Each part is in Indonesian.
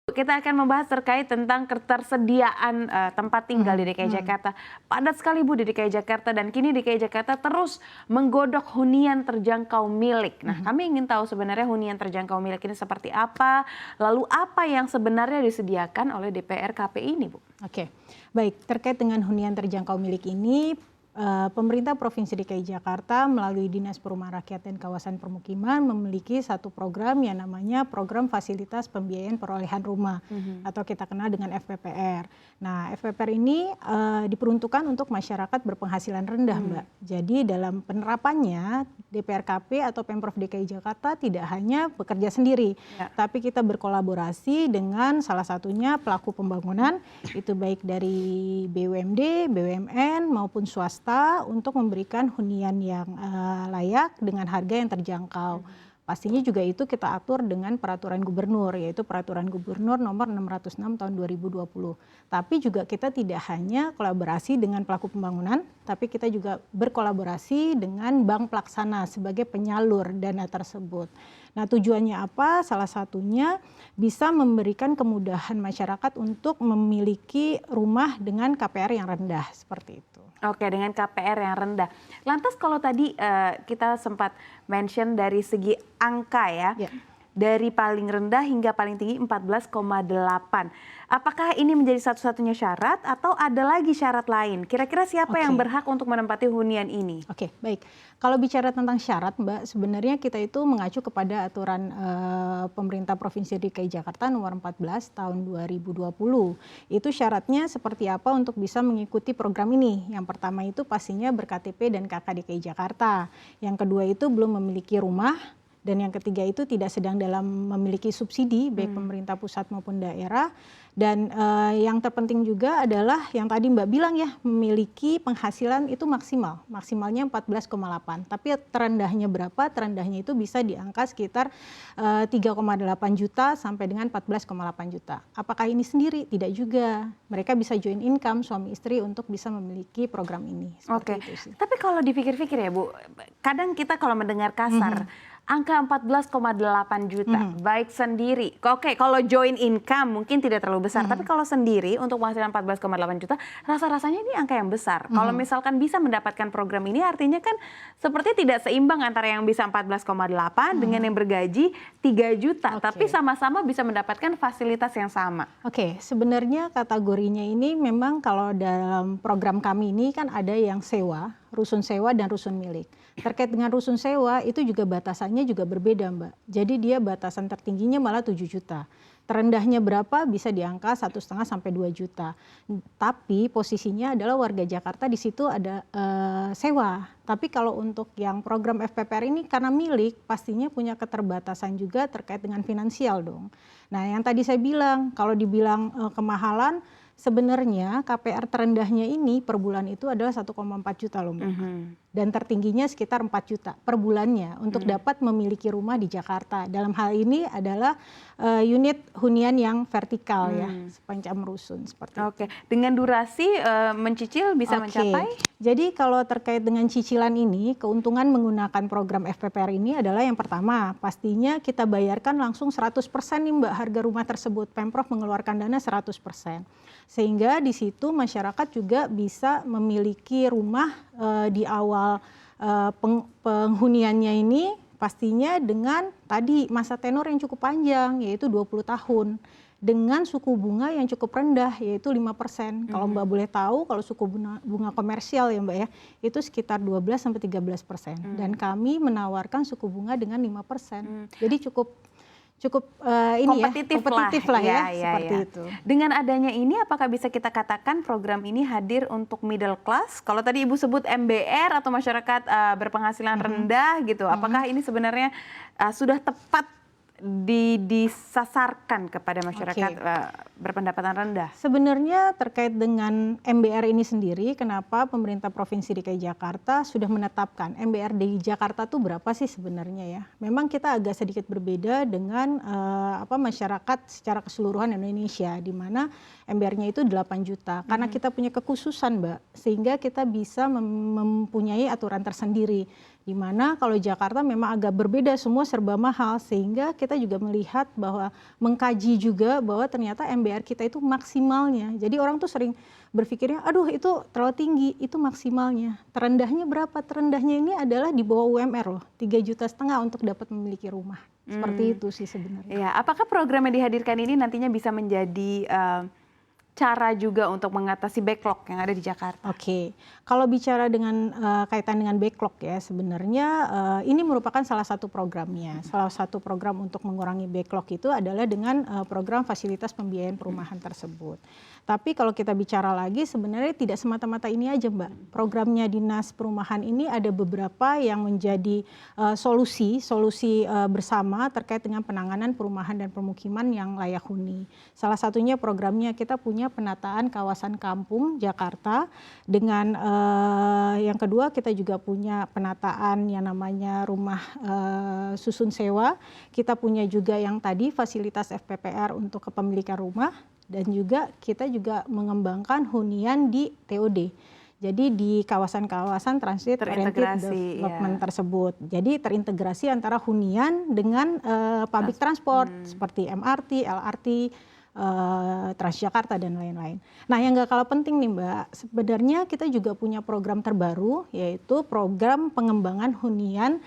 Kita akan membahas terkait tentang ketersediaan tempat tinggal di DKI Jakarta. Padat sekali Bu di DKI Jakarta, dan kini DKI Jakarta terus menggodok hunian terjangkau milik. Nah, kami ingin tahu sebenarnya hunian terjangkau milik ini seperti apa, lalu apa yang sebenarnya disediakan oleh DPR KPI ini Bu? Oke, baik, terkait dengan hunian terjangkau milik ini, pemerintah Provinsi DKI Jakarta melalui Dinas Perumahan Rakyat dan Kawasan Permukiman memiliki satu program yang namanya Program Fasilitas Pembiayaan Perolehan Rumah atau kita kenal dengan FPPR. Nah, FPPR ini diperuntukkan untuk masyarakat berpenghasilan rendah, Mbak. Jadi dalam penerapannya DPRKP atau Pemprov DKI Jakarta tidak hanya bekerja sendiri, tapi kita berkolaborasi dengan salah satunya pelaku pembangunan, itu baik dari BUMD, BUMN maupun swasta, untuk memberikan hunian yang layak dengan harga yang terjangkau. Pastinya juga itu kita atur dengan peraturan gubernur, yaitu peraturan gubernur nomor 606 tahun 2020. Tapi juga kita tidak hanya kolaborasi dengan pelaku pembangunan, tapi kita juga berkolaborasi dengan bank pelaksana sebagai penyalur dana tersebut. Nah, tujuannya apa? Salah satunya bisa memberikan kemudahan masyarakat untuk memiliki rumah dengan KPR yang rendah, seperti itu. Oke, dengan KPR yang rendah. Lantas kalau tadi kita sempat mention dari segi angka ya, dari paling rendah hingga paling tinggi 14,8. Apakah ini menjadi satu-satunya syarat atau ada lagi syarat lain? Kira-kira siapa yang berhak untuk menempati hunian ini? Oke, baik. Kalau bicara tentang syarat, Mbak, sebenarnya kita itu mengacu kepada aturan pemerintah Provinsi DKI Jakarta nomor 14 tahun 2020. Itu syaratnya seperti apa untuk bisa mengikuti program ini? Yang pertama itu pastinya ber-KTP dan KK DKI Jakarta. Yang kedua itu belum memiliki rumah. Dan yang ketiga itu tidak sedang dalam memiliki subsidi, baik pemerintah pusat maupun daerah. Dan yang terpenting juga adalah yang tadi Mbak bilang ya, memiliki penghasilan itu maksimalnya 14,8. Tapi terendahnya berapa? Terendahnya itu bisa di angka sekitar 3,8 juta sampai dengan 14,8 juta. Apakah ini sendiri? Tidak juga. Mereka bisa join income suami istri untuk bisa memiliki program ini. Oke, tapi kalau dipikir-pikir ya Bu, kadang kita kalau mendengar kasar, angka 14,8 juta, baik sendiri. Oke, kalau join income mungkin tidak terlalu besar, tapi kalau sendiri untuk penghasilan 14,8 juta, rasa-rasanya ini angka yang besar. Kalau misalkan bisa mendapatkan program ini, artinya kan seperti tidak seimbang antara yang bisa 14,8 dengan yang bergaji 3 juta, tapi sama-sama bisa mendapatkan fasilitas yang sama. Oke, sebenarnya kategorinya ini memang kalau dalam program kami ini kan ada yang sewa, rusun sewa dan rusun milik. Terkait dengan rusun sewa itu juga batasannya juga berbeda, Mbak. Jadi dia batasan tertingginya malah 7 juta. Terendahnya berapa? Bisa di angka 1,5 sampai 2 juta. Tapi posisinya adalah warga Jakarta di situ ada sewa. Tapi kalau untuk yang program FPPR ini karena milik, pastinya punya keterbatasan juga terkait dengan finansial dong. Nah, yang tadi saya bilang, kalau dibilang kemahalan, sebenarnya KPR terendahnya ini per bulan itu adalah 1,4 juta loh Mbak. Dan tertingginya sekitar 4 juta per bulannya untuk dapat memiliki rumah di Jakarta. Dalam hal ini adalah unit hunian yang vertikal ya, sepanjang rusun seperti itu. Oke, dengan durasi mencicil bisa mencapai? Jadi kalau terkait dengan cicilan ini, keuntungan menggunakan program FPPR ini adalah yang pertama, pastinya kita bayarkan langsung 100% nih Mbak harga rumah tersebut. Pemprov mengeluarkan dana 100%. Sehingga di situ masyarakat juga bisa memiliki rumah di awal penghuniannya ini pastinya dengan tadi masa tenor yang cukup panjang yaitu 20 tahun. Dengan suku bunga yang cukup rendah yaitu 5%. Kalau Mbak boleh tahu kalau suku bunga komersial ya Mbak ya, itu sekitar 12-13%. Dan kami menawarkan suku bunga dengan 5%. Jadi cukup kompetitif lah ya, seperti itu. Dengan adanya ini apakah bisa kita katakan program ini hadir untuk middle class? Kalau tadi Ibu sebut MBR atau masyarakat berpenghasilan rendah gitu, apakah ini sebenarnya sudah tepat disasarkan kepada masyarakat berpendapatan rendah? Sebenarnya terkait dengan MBR ini sendiri, kenapa pemerintah Provinsi DKI Jakarta sudah menetapkan MBR di Jakarta tuh berapa sih sebenarnya ya? Memang kita agak sedikit berbeda dengan masyarakat secara keseluruhan Indonesia, di mana MBR-nya itu 8 juta. Karena kita punya kekhususan Mbak, sehingga kita bisa mempunyai aturan tersendiri. Dimana kalau Jakarta memang agak berbeda, semua serba mahal, sehingga kita juga melihat bahwa mengkaji juga bahwa ternyata MBR kita itu maksimalnya. Jadi orang tuh sering berpikirnya, aduh itu terlalu tinggi, itu maksimalnya. Terendahnya berapa? Terendahnya ini adalah di bawah UMR loh, 3,5 juta untuk dapat memiliki rumah. Seperti itu sih sebenarnya. Ya, apakah program yang dihadirkan ini nantinya bisa menjadi cara juga untuk mengatasi backlog yang ada di Jakarta? Oke, kalau bicara dengan kaitan dengan backlog ya, sebenarnya ini merupakan salah satu programnya. Salah satu program untuk mengurangi backlog itu adalah dengan program fasilitas pembiayaan perumahan tersebut. Tapi kalau kita bicara lagi, sebenarnya tidak semata-mata ini aja, Mbak. Programnya Dinas Perumahan ini ada beberapa yang menjadi solusi bersama terkait dengan penanganan perumahan dan permukiman yang layak huni. Salah satunya programnya kita punya penataan kawasan kampung Jakarta, dengan yang kedua kita juga punya penataan yang namanya rumah susun sewa. Kita punya juga yang tadi fasilitas FPPR untuk kepemilikan rumah, dan juga kita juga mengembangkan hunian di TOD. Jadi di kawasan-kawasan transit oriented development tersebut. Jadi terintegrasi antara hunian dengan public transport seperti MRT, LRT, Transjakarta dan lain-lain. Nah, yang gak kalah penting nih Mbak, sebenarnya kita juga punya program terbaru, yaitu program pengembangan hunian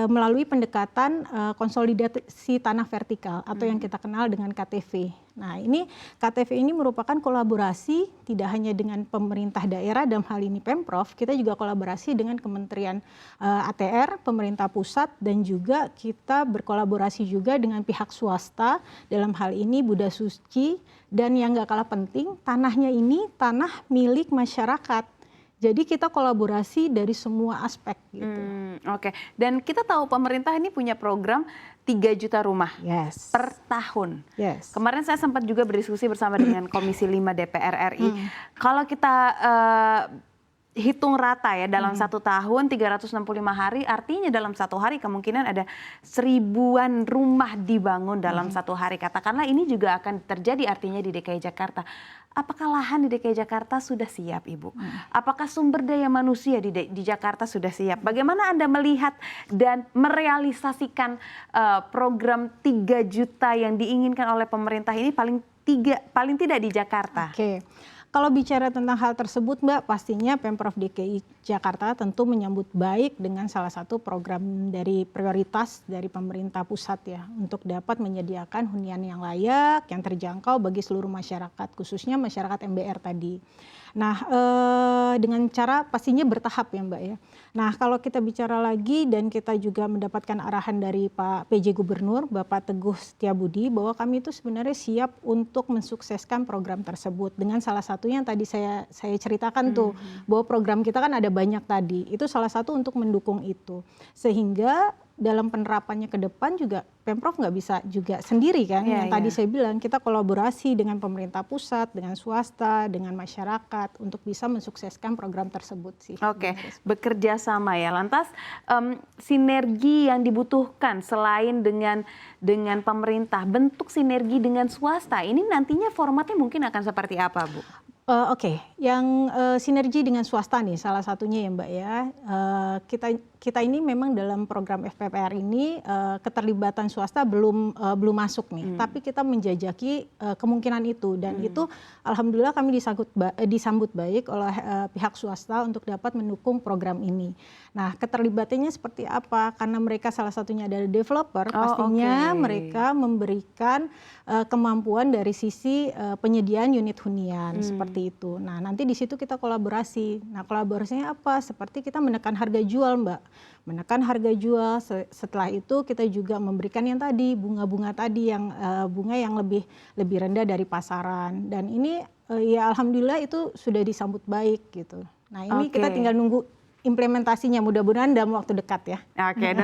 melalui pendekatan konsolidasi tanah vertikal atau yang kita kenal dengan KTV. Nah, ini KTV ini merupakan kolaborasi tidak hanya dengan pemerintah daerah, dalam hal ini Pemprov, kita juga kolaborasi dengan Kementerian ATR, pemerintah pusat, dan juga kita berkolaborasi juga dengan pihak swasta, dalam hal ini Buddha Suci, dan yang gak kalah penting, tanahnya ini tanah milik masyarakat. Jadi kita kolaborasi dari semua aspek gitu. Oke. Dan kita tahu pemerintah ini punya program 3 juta rumah per tahun. Kemarin saya sempat juga berdiskusi bersama dengan Komisi 5 DPR RI. Kalau kita hitung rata ya dalam 1 tahun 365 hari, artinya dalam 1 hari kemungkinan ada 1000-an rumah dibangun dalam 1 hari. Katakanlah ini juga akan terjadi artinya di DKI Jakarta. Apakah lahan di DKI Jakarta sudah siap, Ibu? Apakah sumber daya manusia di Jakarta sudah siap? Bagaimana Anda melihat dan merealisasikan program 3 juta yang diinginkan oleh pemerintah ini paling tidak di Jakarta? Oke. Kalau bicara tentang hal tersebut, Mbak, pastinya Pemprov DKI Jakarta tentu menyambut baik dengan salah satu program dari prioritas dari pemerintah pusat ya, untuk dapat menyediakan hunian yang layak, yang terjangkau bagi seluruh masyarakat, khususnya masyarakat MBR tadi. Nah, dengan cara pastinya bertahap ya Mbak ya. Nah, kalau kita bicara lagi dan kita juga mendapatkan arahan dari Pak PJ Gubernur, Bapak Teguh Setiabudi, bahwa kami itu sebenarnya siap untuk mensukseskan program tersebut. Dengan salah satunya yang tadi saya ceritakan tuh, bahwa program kita kan ada banyak tadi. Itu salah satu untuk mendukung itu. Sehingga dalam penerapannya ke depan juga Pemprov nggak bisa juga sendiri kan. Yang tadi saya bilang kita kolaborasi dengan pemerintah pusat, dengan swasta, dengan masyarakat untuk bisa mensukseskan program tersebut sih. Oke, bekerja sama ya. Lantas sinergi yang dibutuhkan selain dengan pemerintah, bentuk sinergi dengan swasta ini nantinya formatnya mungkin akan seperti apa, Bu? Oke, yang sinergi dengan swasta nih salah satunya ya Mbak ya. Kita ini memang dalam program FPPR ini keterlibatan swasta belum masuk nih, tapi kita menjajaki kemungkinan itu, dan itu alhamdulillah kami disambut baik oleh pihak swasta untuk dapat mendukung program ini. Nah, keterlibatannya seperti apa? Karena mereka salah satunya adalah developer, pastinya mereka memberikan kemampuan dari sisi penyediaan unit hunian seperti itu. Nah, nanti di situ kita kolaborasi. Nah, kolaborasinya apa? Seperti kita menekan harga jual, Mbak. Menekan harga jual, setelah itu kita juga memberikan yang tadi bunga-bunga tadi yang bunga yang lebih rendah dari pasaran, dan ini ya alhamdulillah itu sudah disambut baik gitu. Nah, ini kita tinggal nunggu implementasinya, mudah-mudahan dalam waktu dekat ya. Oke.